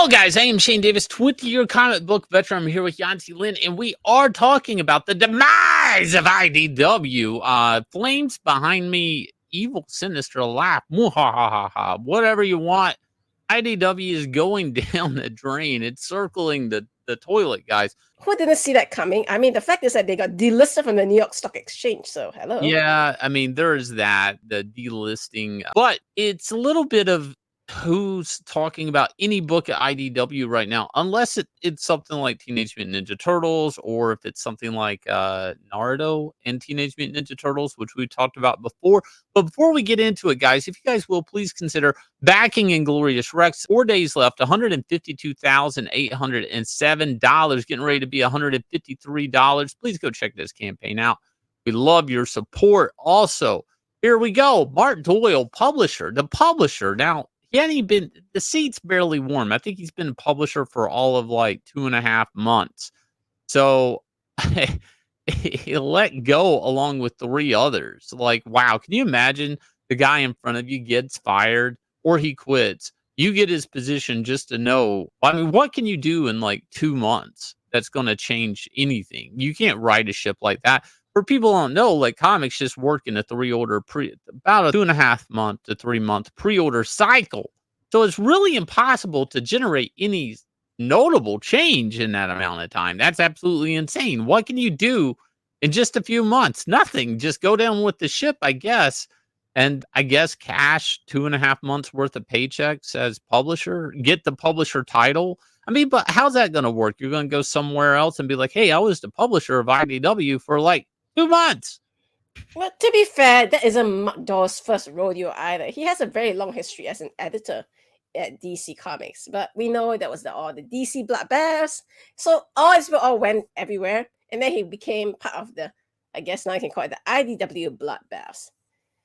Hello, guys. I am Shane Davis, 20-year comic book veteran. I'm here with Yanzi Lin, and we are talking about the demise of IDW. Flames behind me, evil, sinister laugh. Mwahahaha. Whatever you want. IDW is going down the drain. It's circling the toilet, guys. Who didn't see that coming? I mean, the fact is that they got delisted from the New York Stock Exchange. So, hello. Yeah, I mean, there is that, the delisting, but it's a little bit of who's talking about any book at IDW right now, unless it's something like Teenage Mutant Ninja Turtles, or if it's something like Naruto and Teenage Mutant Ninja Turtles, which we talked about before. But before we get into it, guys, if you guys will please consider backing Inglorious Rex. 4 days left, $152,807, getting ready to be $153. Please go check this campaign out. We love your support. Also, here we go. Mark Doyle, publisher. The publisher. Now, he hadn't been, the seat's barely warm. I think he's been a publisher for all of like 2.5 months. So he let go along with 3 others. Like, wow. Can you imagine the guy in front of you gets fired or he quits? You get his position just to know. I mean, what can you do in like 2 months that's going to change anything? You can't ride a ship like that. For people who don't know, like comics just work in a about a 2.5 month to 3 month pre-order cycle. So it's really impossible to generate any notable change in that amount of time. That's absolutely insane. What can you do in just a few months? Nothing. Just go down with the ship, I guess. And I guess cash 2.5 months worth of paychecks as publisher, get the publisher title. I mean, but how's that going to work? You're going to go somewhere else and be like, hey, I was the publisher of IDW for like 2 months. Well, to be fair, that isn't Mark Doyle's first rodeo either. He has a very long history as an editor at DC Comics, but we know that was all the DC Bloodbaths. So all went everywhere, and then he became part of the, I guess now you can call it the IDW Bloodbaths.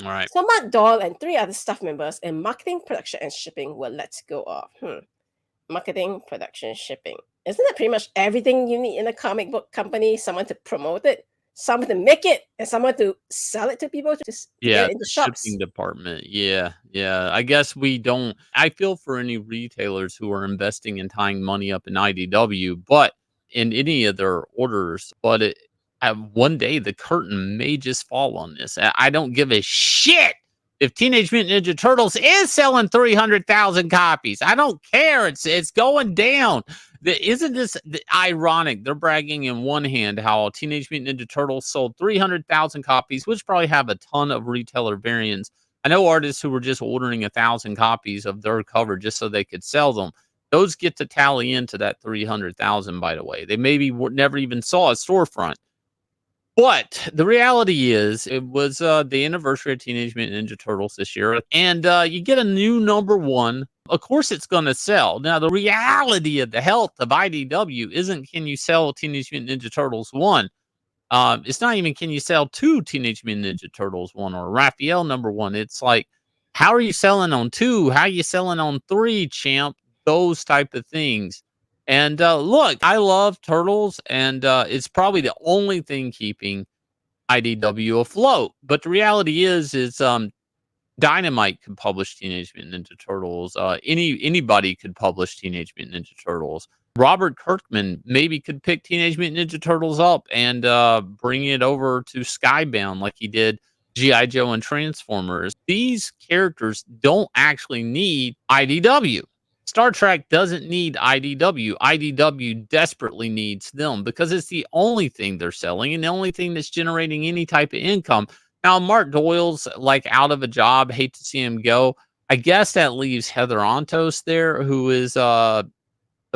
All right. So Mark Doyle and 3 other staff members in marketing, production, and shipping were let go of. Marketing, production, shipping. Isn't that pretty much everything you need in a comic book company? Someone to promote it, someone to make it, and someone to sell it to people to get it into shops. Shipping department. Yeah. I guess we don't. I feel for any retailers who are investing and tying money up in IDW, but in any of their orders. But one day the curtain may just fall on this. I don't give a shit if Teenage Mutant Ninja Turtles is selling 300,000 copies. I don't care. It's going down. Isn't this ironic? They're bragging in one hand how Teenage Mutant Ninja Turtles sold 300,000 copies, which probably have a ton of retailer variants. I know artists who were just ordering 1,000 copies of their cover just so they could sell them. Those get to tally into that 300,000, by the way. They maybe never even saw a storefront. But the reality is, it was the anniversary of Teenage Mutant Ninja Turtles this year, and you get a new #1. Of course, it's going to sell. Now, the reality of the health of IDW isn't can you sell Teenage Mutant Ninja Turtles 1. It's not even can you sell 2 Teenage Mutant Ninja Turtles 1 or Raphael #1. It's like, how are you selling on 2? How are you selling on 3, champ? Those type of things. And look, I love Turtles, and it's probably the only thing keeping IDW afloat. But the reality is Dynamite could publish Teenage Mutant Ninja Turtles. Anybody could publish Teenage Mutant Ninja Turtles. Robert Kirkman maybe could pick Teenage Mutant Ninja Turtles up and bring it over to Skybound like he did G.I. Joe and Transformers. These characters don't actually need IDW. Star Trek doesn't need IDW. IDW desperately needs them because it's the only thing they're selling and the only thing that's generating any type of income. Now, Mark Doyle's like out of a job. Hate to see him go. I guess that leaves Heather Antos there, who is the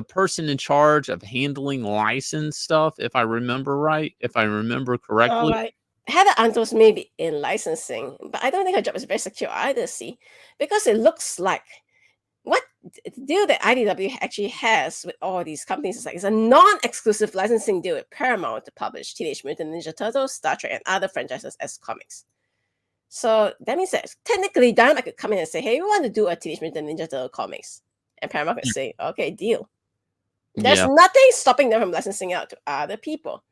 person in charge of handling license stuff, if I remember right, if I remember correctly. All right. Heather Antos may be in licensing, but I don't think her job is very secure either, see, because it looks like what deal that IDW actually has with all these companies is like it's a non-exclusive licensing deal with Paramount to publish Teenage Mutant Ninja Turtles, Star Trek, and other franchises as comics. So that means that technically Dynamite could come in and say, hey, we want to do a Teenage Mutant Ninja Turtle comics. And Paramount could say, okay, deal. There's nothing stopping them from licensing out to other people.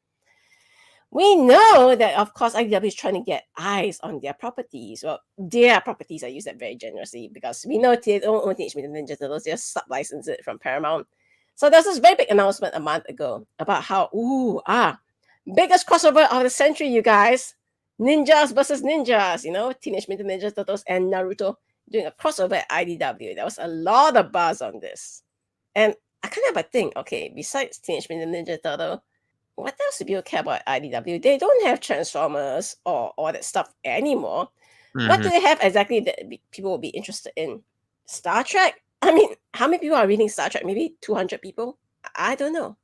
We know that, of course, IDW is trying to get eyes on their properties. Well, their properties, I use that very generously because we know they don't own Teenage Mutant Ninja Turtles, they just sub-license it from Paramount. So there's this very big announcement a month ago about how, biggest crossover of the century, you guys. Ninjas versus ninjas, Teenage Mutant Ninja Turtles and Naruto doing a crossover at IDW. There was a lot of buzz on this. And I kind of have a thing, okay, besides Teenage Mutant Ninja Turtle, what else do people care about IDW? They don't have Transformers or all that stuff anymore. What do they have exactly that people will be interested in? Star Trek? I mean, how many people are reading Star Trek? Maybe 200 people? I don't know.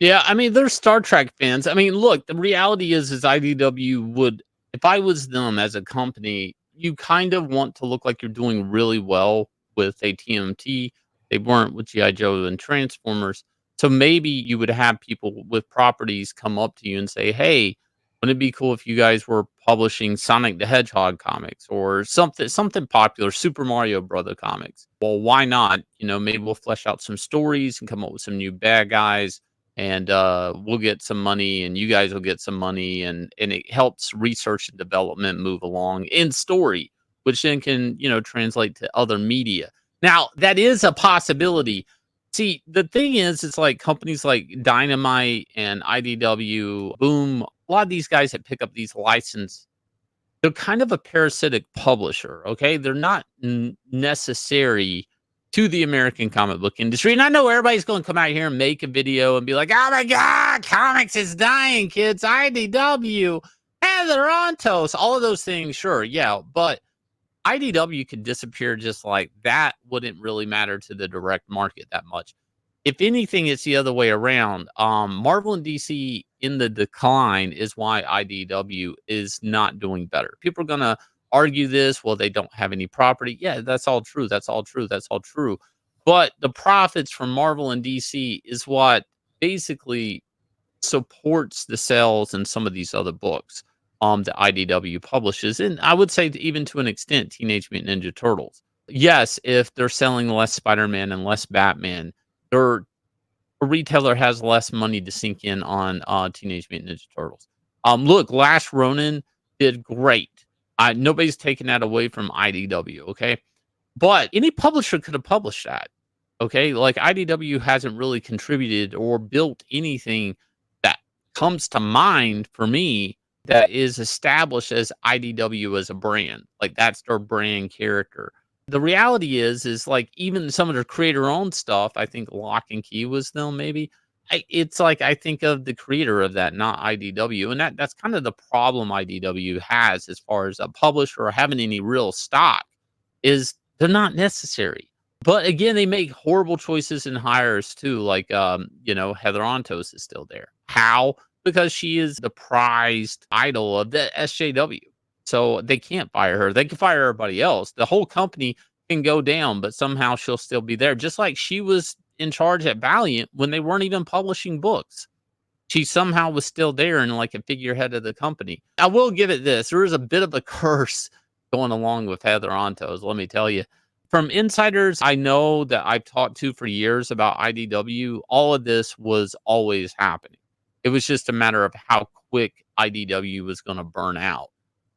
Yeah, I mean, there's Star Trek fans. I mean, look, the reality is IDW would, if I was them as a company, you kind of want to look like you're doing really well with a TMT. They weren't with G.I. Joe and Transformers. So maybe you would have people with properties come up to you and say, hey, wouldn't it be cool if you guys were publishing Sonic the Hedgehog comics or something popular, Super Mario Brother comics? Well, why not? Maybe we'll flesh out some stories and come up with some new bad guys, and we'll get some money and you guys will get some money, and it helps research and development move along in story, which then can, translate to other media. Now, that is a possibility. See, the thing is, it's like companies like Dynamite and IDW, Boom, a lot of these guys that pick up these licenses, they're kind of a parasitic publisher, okay? They're not necessary to the American comic book industry. And I know everybody's going to come out here and make a video and be like, oh my God, comics is dying, kids. IDW, Heather Ontos, all of those things. Sure, yeah. But IDW could disappear just like that. Wouldn't really matter to the direct market that much. If anything, it's the other way around. Marvel and DC in the decline is why IDW is not doing better. People are going to argue this. Well, they don't have any property. Yeah, that's all true. That's all true. That's all true. But the profits from Marvel and DC is what basically supports the sales in some of these other books that IDW publishes. And I would say even to an extent, Teenage Mutant Ninja Turtles. Yes, if they're selling less Spider-Man and less Batman, a retailer has less money to sink in on Teenage Mutant Ninja Turtles. Look, Last Ronin did great. Nobody's taking that away from IDW, okay? But any publisher could have published that, okay? Like IDW hasn't really contributed or built anything that comes to mind for me that is established as IDW as a brand. Like that's their brand character. The reality is like even some of their creator-owned stuff, I think Lock and Key was them maybe. It's like I think of the creator of that, not IDW. And that's kind of the problem IDW has as far as a publisher or having any real stock is they're not necessary. But again, they make horrible choices in hires too. Like, Heather Ontos is still there. How? Because she is the prized idol of the SJW. So they can't fire her. They can fire everybody else. The whole company can go down, but somehow she'll still be there. Just like she was in charge at Valiant when they weren't even publishing books. She somehow was still there and like a figurehead of the company. I will give it this. There is a bit of a curse going along with Heather Ontos, let me tell you. From insiders I know that I've talked to for years about IDW, all of this was always happening. It was just a matter of how quick IDW was going to burn out.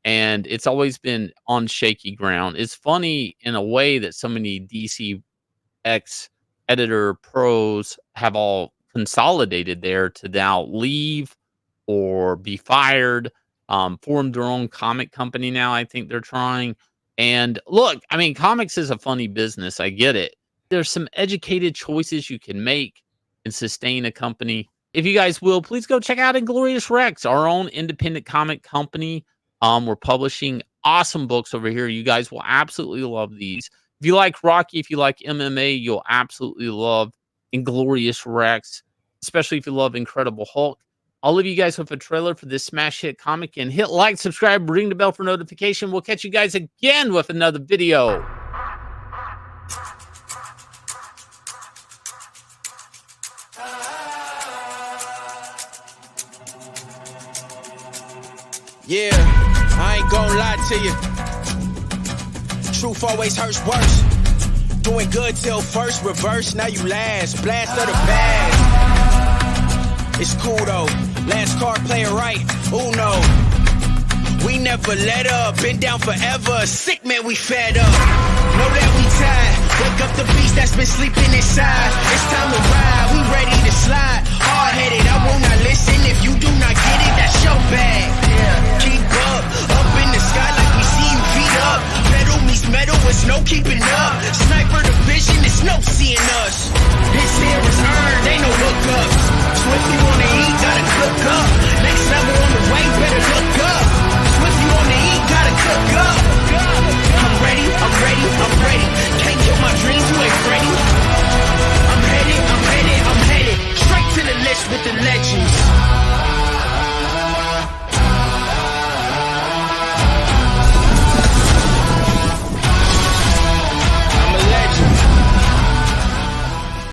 And it's always been on shaky ground. It's funny in a way that so many DC editor pros have all consolidated there to now leave or be fired, form their own comic company now. I think they're trying. And look, I mean, comics is a funny business. I get it. There's some educated choices you can make and sustain a company. If you guys will, please go check out Inglorious Rex, our own independent comic company. We're publishing awesome books over here. You guys will absolutely love these. If you like Rocky, if you like MMA, you'll absolutely love Inglorious Rex, especially if you love Incredible Hulk. I'll leave you guys with a trailer for this smash hit comic, and hit like, subscribe, ring the bell for notification. We'll catch you guys again with another video. Yeah, I ain't gonna lie to you. Truth always hurts worse. Doing good till first, reverse, now you last. Blast of the past. It's cool though. Last card, play it right. Uno. We never let up, been down forever. Sick man, we fed up. Know that we tired. Wake up the beast that's been sleeping inside. It's time to ride, we ready to slide. Hard-headed, I will not listen. If you do not get it, that's your bad. Yeah.